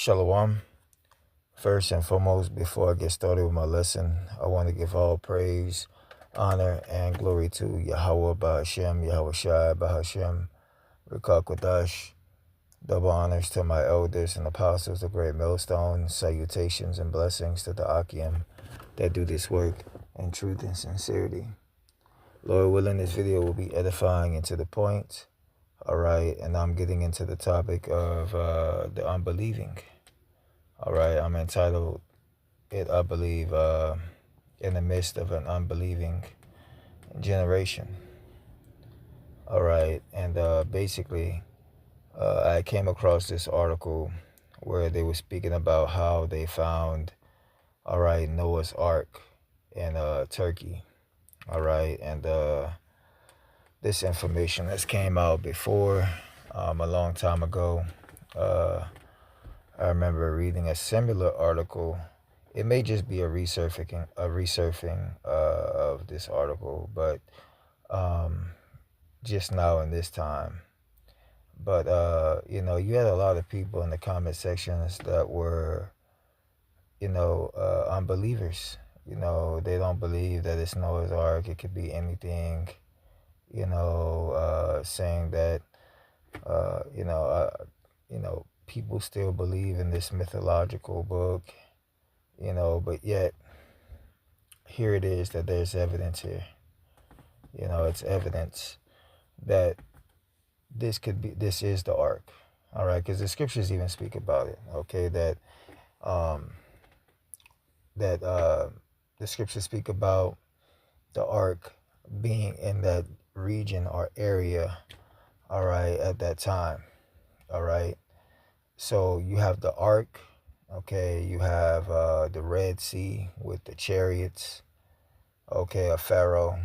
Shalom. First and foremost, before I get started with my lesson, I want to give all praise, honor, and glory to Yahweh Ba'Hashem, Yahweh Shai Ba'Hashem, Rikak Kwadash. Double honors to my elders and apostles, the great millstone. Salutations and blessings to the Akim that do this work in truth and sincerity. Lord willing, this video will be edifying and to the point. All right, and I'm getting into the topic of the unbelieving. All right, I'm entitled it, I believe, in the midst of an unbelieving generation. All right, and basically, I came across this article where they were speaking about how they found, all right, Noah's Ark in Turkey. All right, and this information has came out before, a long time ago. I remember reading a similar article. It may just be a resurfacing of this article, but just now in this time. But you had a lot of people in the comment sections that were, unbelievers. They don't believe that it's Noah's Ark. It could be anything. Saying that, people still believe in this mythological book, but yet here it is that there's evidence here. It's evidence that this is the ark. All right, because the scriptures even speak about it. Okay, that the scriptures speak about the ark being in that region or area. All right, at that time. All right. So you have the ark, okay, you have the Red Sea with the chariots, okay, of Pharaoh,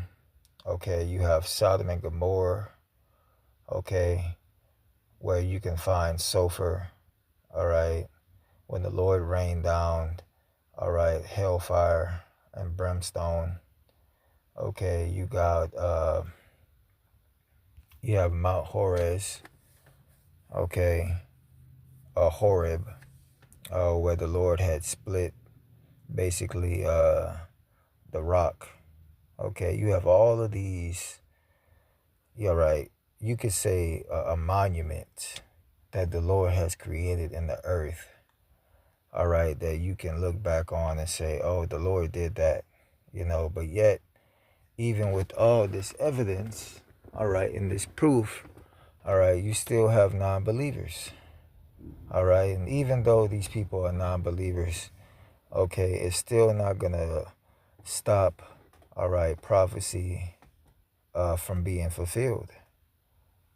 okay, you have Sodom and Gomorrah, okay, where you can find sulfur, all right, when the Lord rained down, all right, hellfire and brimstone, okay, you have Mount Horez, okay, Horeb, where the Lord had split basically the rock. Okay, you have all of these. Yeah, right. You could say a monument that the Lord has created in the earth. All right, that you can look back on and say, oh, the Lord did that. But yet, even with all this evidence, all right, and this proof, all right, you still have non-believers. All right, and even though these people are non-believers, okay, it's still not gonna stop, all right, prophecy from being fulfilled.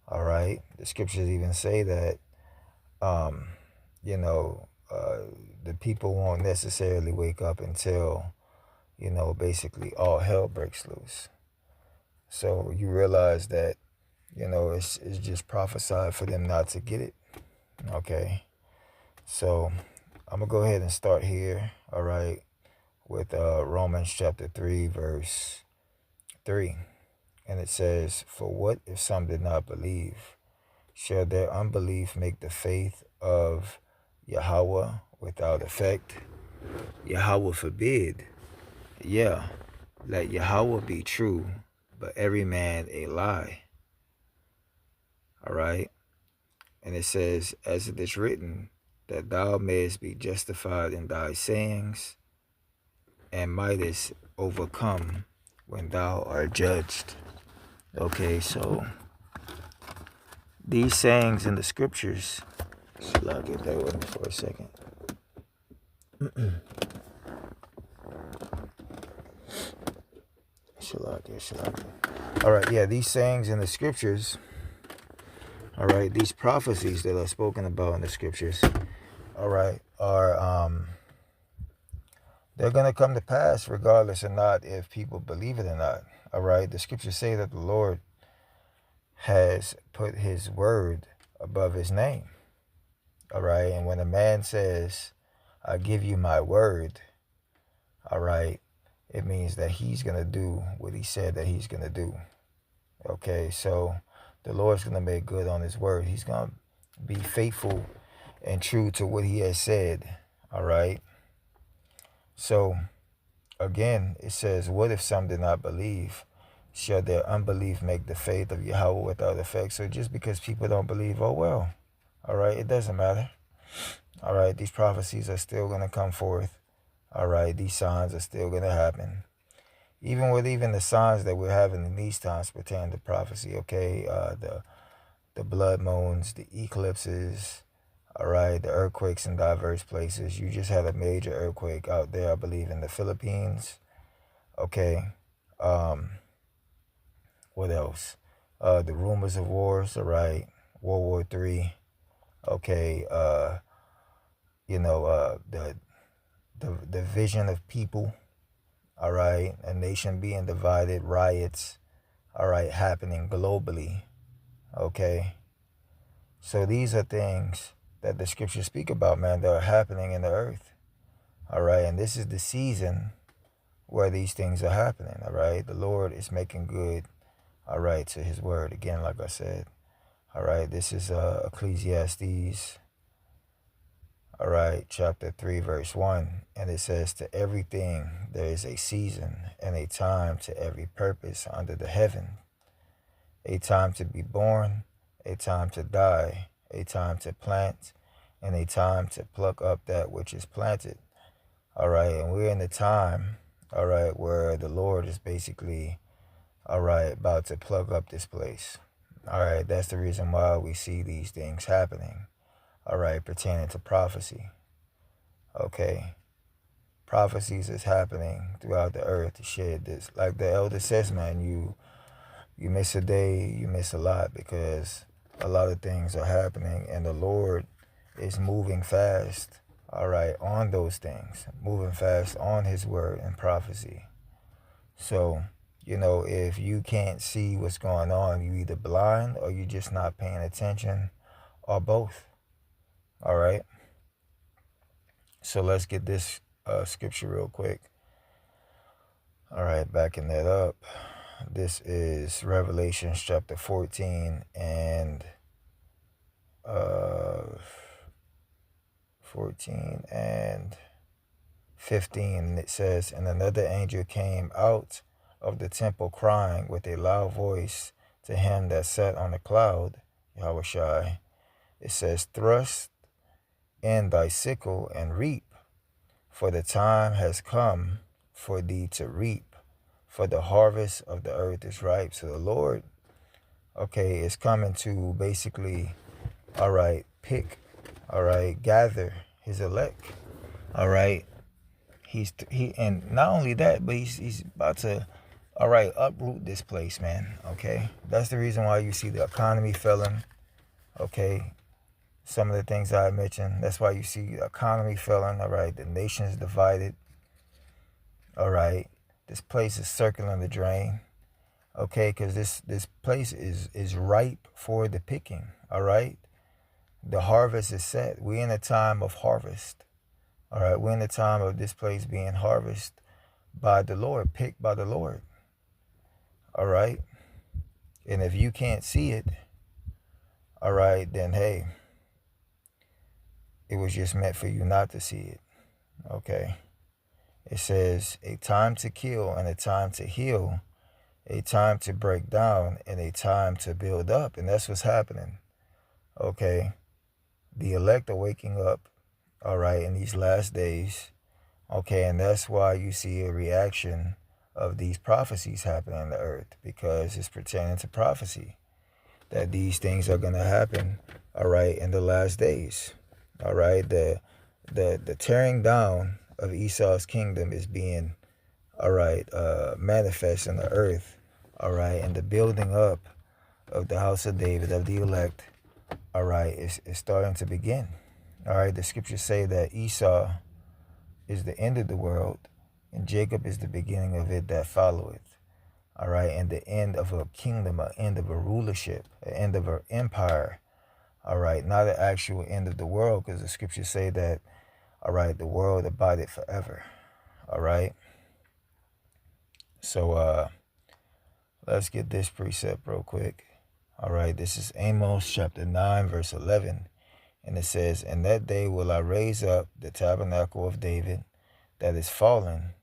All right, the scriptures even say that, the people won't necessarily wake up until, basically all hell breaks loose. So you realize that, it's just prophesied for them not to get it. Okay. So I'm going to go ahead and start here, all right, with Romans chapter 3, verse 3. And it says, for what if some did not believe? Shall their unbelief make the faith of Yahweh without effect? Yahweh forbid. Yeah, let Yahweh be true, but every man a lie. All right. And it says, as it is written, that thou mayest be justified in thy sayings, and mightest overcome when thou art judged. Okay, so these sayings in the scriptures, I'll get that with me for a second. All right, yeah, these sayings in the scriptures, all right, these prophecies that are spoken about in the scriptures, all right, are they're going to come to pass regardless or not if people believe it or not. All right, the scriptures say that the Lord has put his word above his name. All right, and when a man says, I give you my word, all right, it means that he's going to do what he said that he's going to do. Okay, so the Lord's going to make good on his word. He's going to be faithful and true to what he has said. All right. So again, it says, what if some did not believe? Shall their unbelief make the faith of Yahweh without effect? So just because people don't believe, oh well, all right, it doesn't matter. All right, these prophecies are still going to come forth. All right, these signs are still going to happen. Even the signs that we're having in these times pertain to prophecy, okay? The blood moons, the eclipses, all right, the earthquakes in diverse places. You just had a major earthquake out there, I believe, in the Philippines. Okay. What else? The rumors of wars, all right. World War III. Okay. The vision of people, all right. A nation being divided, riots, all right, happening globally. Okay. So these are things that the scriptures speak about, man, that are happening in the earth. All right. And this is the season where these things are happening. All right. The Lord is making good, all right, to his word. Again, like I said. All right. This is Ecclesiastes, all right, chapter 3, verse 1. And it says, to everything there is a season and a time to every purpose under the heaven. A time to be born, a time to die, a time to plant, and a time to pluck up that which is planted. All right, and we're in the time, all right, where the Lord is basically, all right, about to plug up this place. All right, that's the reason why we see these things happening, all right, pertaining to prophecy. Okay, prophecies is happening throughout the earth to shed this. Like the elder says, man, you miss a day, you miss a lot, because a lot of things are happening and the Lord is moving fast, all right, on those things, moving fast on his word and prophecy. So, if you can't see what's going on, you either blind or you're just not paying attention, or both. All right. So let's get this scripture real quick. All right, backing that up. This is Revelation chapter 14 and 14 and 15. And it says, and another angel came out of the temple crying with a loud voice to him that sat on the cloud, Yahweh. It says, thrust in thy sickle and reap, for the time has come for thee to reap, for the harvest of the earth is ripe. So the Lord, okay, is coming to basically, all right, pick, all right, gather his elect, all right. And not only that, but he's about to, all right, uproot this place, man. Okay, that's the reason why you see the economy failing. Okay, some of the things I mentioned. That's why you see the economy failing. All right, the nation is divided. All right, this place is circling the drain. Okay, because this place is ripe for the picking. All right, the harvest is set. We're in a time of harvest. All right, we're in the time of this place being harvested by the Lord, picked by the Lord. All right, and if you can't see it, all right, then hey, it was just meant for you not to see it. Okay, it says a time to kill and a time to heal, a time to break down and a time to build up, and that's what's happening. Okay, the elect are waking up, all right, in these last days. Okay, and that's why you see a reaction of these prophecies happening on the earth, because it's pertaining to prophecy that these things are going to happen, all right, in the last days. All right, the tearing down of Esau's kingdom is being, all right, manifest in the earth, all right, and the building up of the house of David, of the elect, all right, is starting to begin. All right, the scriptures say that Esau is the end of the world, and Jacob is the beginning of it that followeth. All right, and the end of a kingdom, an end of a rulership, an end of an empire. All right, not an actual end of the world, because the scriptures say that, all right, the world abideth forever. All right. So let's get this precept real quick. All right, this is Amos chapter 9, verse 11. And it says, "In that day will I raise up the tabernacle of David that is fallen,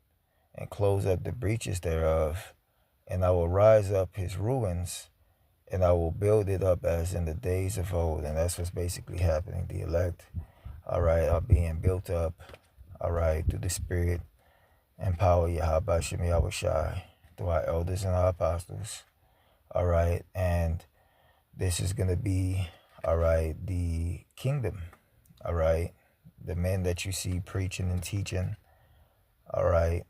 and close up the breaches thereof, and I will rise up his ruins, and I will build it up as in the days of old." And that's what's basically happening. The elect, all right, are being built up, all right, through the Spirit and power, Yahweh Shem Yahweh Shai, through our elders and our apostles, all right. And this is going to be, all right, the kingdom, all right, the men that you see preaching and teaching, all right,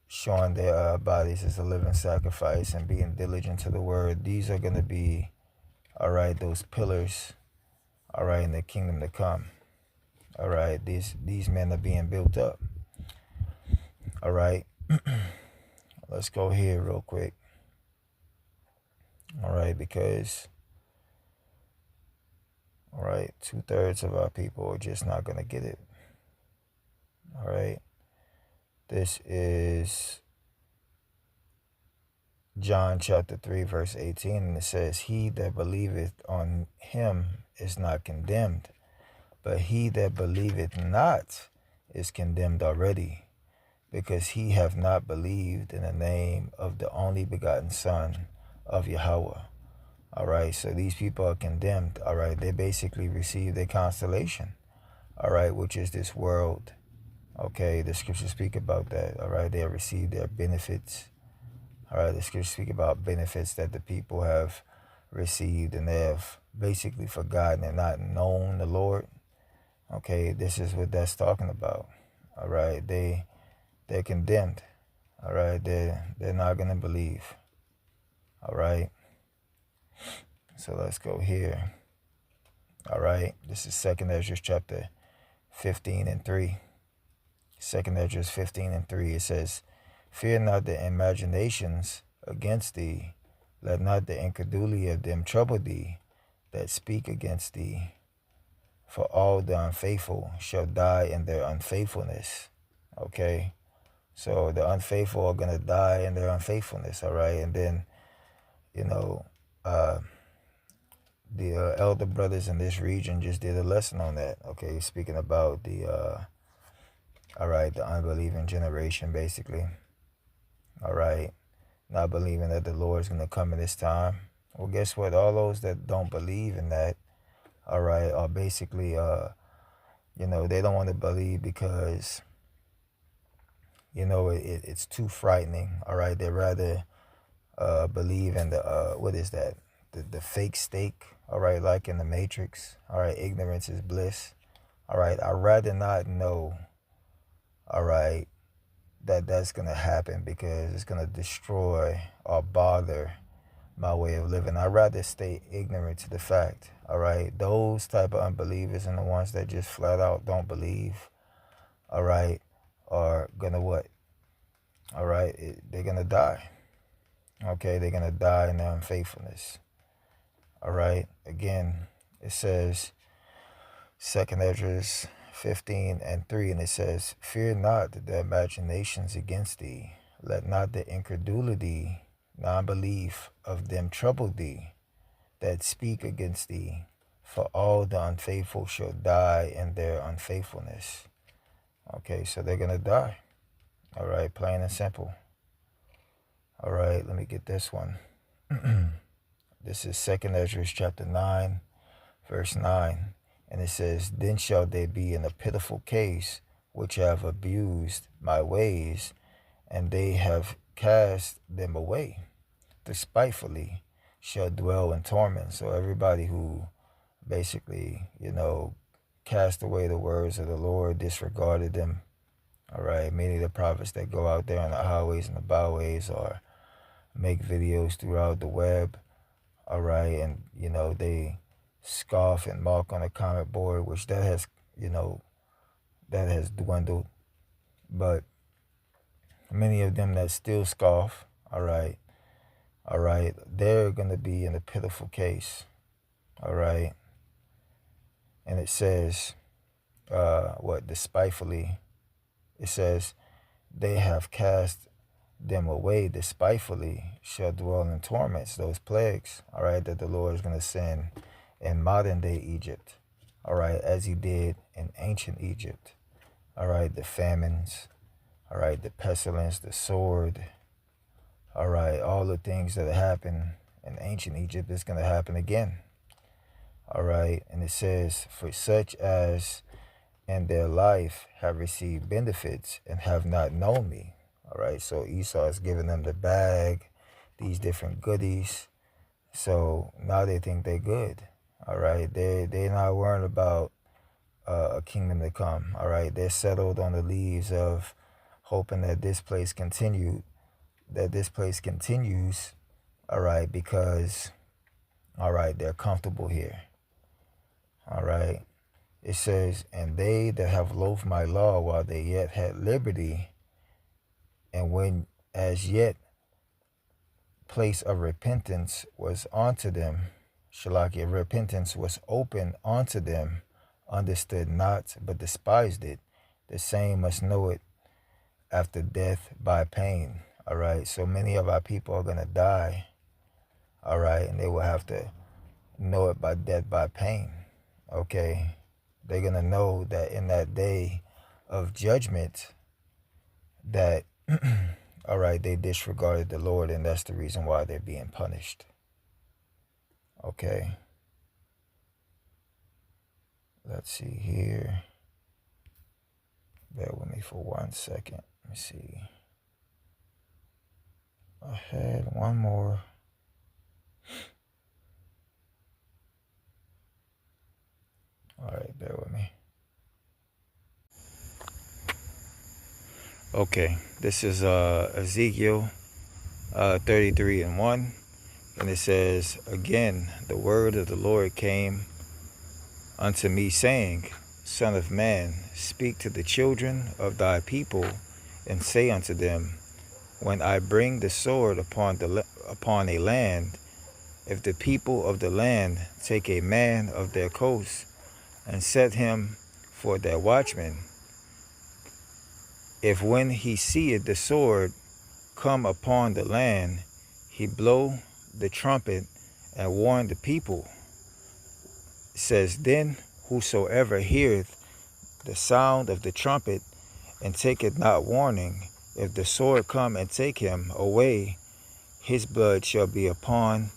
showing their bodies as a living sacrifice and being diligent to the word. These are going to be, all right, those pillars, all right, in the kingdom to come. All right, these men are being built up. All right, let's go here real quick. All right, because, all right, 2/3 of our people are just not going to get it. All right, this is John chapter 3, verse 18, and it says, "He that believeth on him is not condemned, but he that believeth not is condemned already, because he have not believed in the name of the only begotten Son of Yahweh." All right, so these people are condemned. All right, they basically receive their consolation, all right, which is this world. Okay, the scriptures speak about that. All right, they have received their benefits. All right, the scriptures speak about benefits that the people have received, and they have basically forgotten and not known the Lord. Okay, this is what that's talking about. All right, they're condemned. All right, they're not gonna believe. All right, so let's go here. All right, this is 2 Ezra chapter 15 and 3. 2 Ezra 15 and 3. It says, "Fear not the imaginations against thee, let not the incredulity of them trouble thee that speak against thee. For all the unfaithful shall die in their unfaithfulness." Okay, so the unfaithful are going to die in their unfaithfulness, all right? And then, you know, the elder brothers in this region just did a lesson on that, okay? Speaking about the, all right, the unbelieving generation, basically. All right, not believing that the Lord is going to come in this time. Well, guess what? All those that don't believe in that, all right, are basically, you know, they don't want to believe because, you know, it's too frightening. All right, they rather believe in the, what is that? The fake steak, all right, like in the Matrix. All right, ignorance is bliss. All right, I'd rather not know, all right, that's going to happen because it's going to destroy or bother my way of living. I'd rather stay ignorant to the fact, all right? Those type of unbelievers and the ones that just flat out don't believe, all right, are going to what? All right, they're going to die. Okay, they're going to die in their unfaithfulness. All right, again, it says, 2 Ezra 15 and 3, and it says, "Fear not the imaginations against thee. Let not the incredulity, non-belief of them trouble thee that speak against thee. For all the unfaithful shall die in their unfaithfulness." Okay, so they're going to die. All right, plain and simple. All right, let me get this one. This is 2 Ezra chapter 9, verse 9. And it says, "Then shall they be in a pitiful case, which have abused my ways, and they have cast them away. Despitefully shall dwell in torment." So everybody who basically, you know, cast away the words of the Lord, disregarded them, all right, many of the prophets that go out there on the highways and the byways or make videos throughout the web, all right, and, you know, they scoff and mock on a comment board, which that has, you know, that has dwindled. But many of them that still scoff, all right, they're going to be in a pitiful case, all right. And it says, despitefully, it says, "They have cast them away, despitefully shall dwell in torments." Those plagues, all right, that the Lord is going to send in modern day Egypt, all right, as he did in ancient Egypt. All right, the famines, all right, the pestilence, the sword, all right, all the things that happened in ancient Egypt is going to happen again. All right, and it says, for such as in their life have received benefits and have not known me. All right, so Esau is giving them the bag, these different goodies. So now they think they're good. All right, they're not worrying about a kingdom to come. All right, they're settled on the leaves of hoping that this place continues. All right, because all right, they're comfortable here. All right. It says, and they that have loathed my law while they yet had liberty, and when as yet place of repentance was unto them, Shalakia, repentance was open unto them, understood not, but despised it. The same must know it after death by pain. All right, so many of our people are going to die. All right, and they will have to know it by death by pain. Okay, they're going to know that in that day of judgment that, all right, they disregarded the Lord, and that's the reason why they're being punished. Okay. Let's see here. Bear with me for 1 second. Let me see. I had one more. All right, bear with me. Okay, this is Ezekiel 33:1, and it says, again, the word of the Lord came unto me, saying, Son of man, speak to the children of thy people, and say unto them, when I bring the sword upon a land, if the people of the land take a man of their coast, and set him for their watchman, if when he seeth the sword come upon the land, he blow the trumpet and warn the people, it says, then whosoever heareth the sound of the trumpet and taketh not warning, if the sword come and take him away, his blood shall be upon,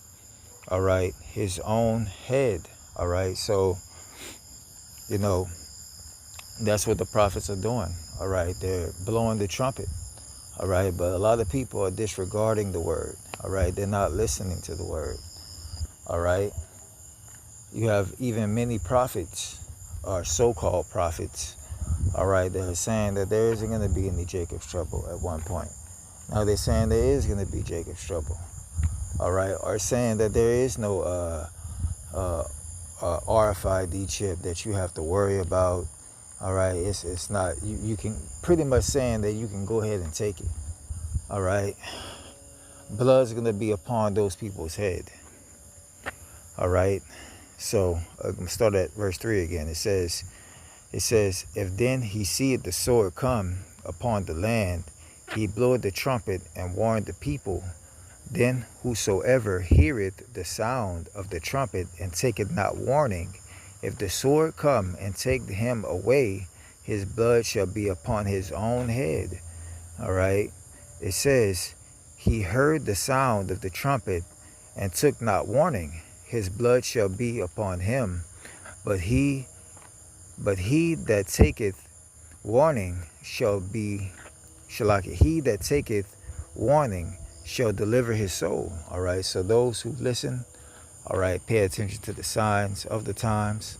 all right, his own head. All right, so that's what the prophets are doing. All right, they're blowing the trumpet. All right, but a lot of people are disregarding the word. All right, they're not listening to the word. All right, you have even many prophets, or so-called prophets, all right, that are saying that there isn't going to be any Jacob's trouble at one point. Now they're saying there is going to be Jacob's trouble. All right, or saying that there is no RFID chip that you have to worry about. All right, it's not, you can pretty much saying that you can go ahead and take it. All right, blood's going to be upon those people's head. All right, so I'm going to start at verse 3 again. It says, if then he seeth the sword come upon the land, he bloweth the trumpet and warned the people. Then whosoever heareth the sound of the trumpet and taketh not warning, if the sword come and take him away, his blood shall be upon his own head. All right. It says, he heard the sound of the trumpet and took not warning, his blood shall be upon him. But he that taketh warning he that taketh warning shall deliver his soul. All right, so those who listen, all right, pay attention to the signs of the times,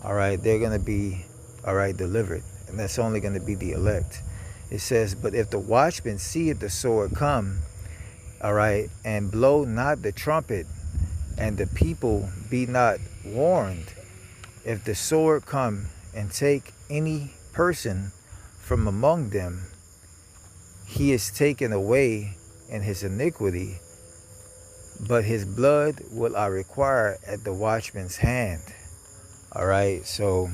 all right, they're going to be, all right, delivered. And that's only going to be the elect. It says, but if the watchman seeth the sword come, all right, and blow not the trumpet, and the people be not warned, if the sword come and take any person from among them, he is taken away in his iniquity, but his blood will I require at the watchman's hand. All right, so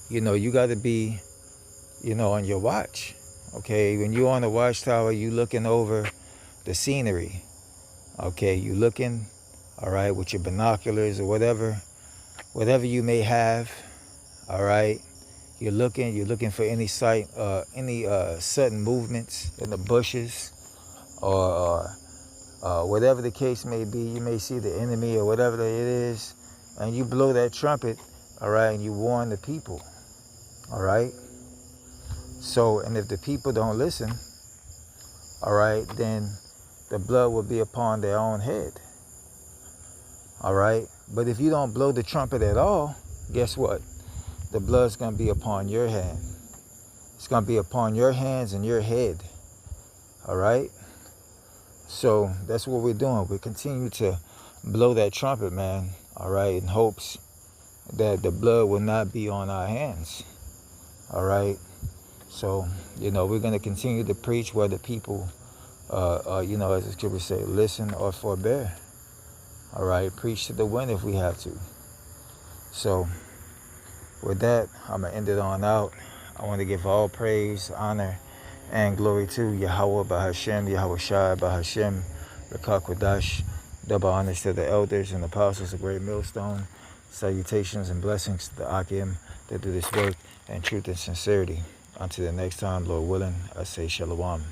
you got to be on your watch. Okay, when you're on the watchtower, you looking over the scenery. Okay, you looking, all right, with your binoculars or whatever. whatever you may have, all right? You're looking for any any sudden movements in the bushes, or whatever the case may be. You may see the enemy or whatever it is, and you blow that trumpet, all right, and you warn the people, all right? So, and if the people don't listen, all right, then the blood will be upon their own head, all right? But if you don't blow the trumpet at all, guess what? The blood's going to be upon your hand. It's going to be upon your hands and your head, all right? So that's what we're doing. We continue to blow that trumpet, man, all right, in hopes that the blood will not be on our hands, all right? So, we're going to continue to preach whether people, as the scripture say, listen or forbear, all right? Preach to the wind if we have to. So with that, I'm going to end it on out. I want to give all praise, honor, and glory to Yahweh Bahashem, Yahweh Shai Bahashem, Rakak Wadash. Double honors to the elders and apostles of Great Millstone. Salutations and blessings to the Akim that do this work in truth and sincerity. Until the next time, Lord willing, I say Shalom.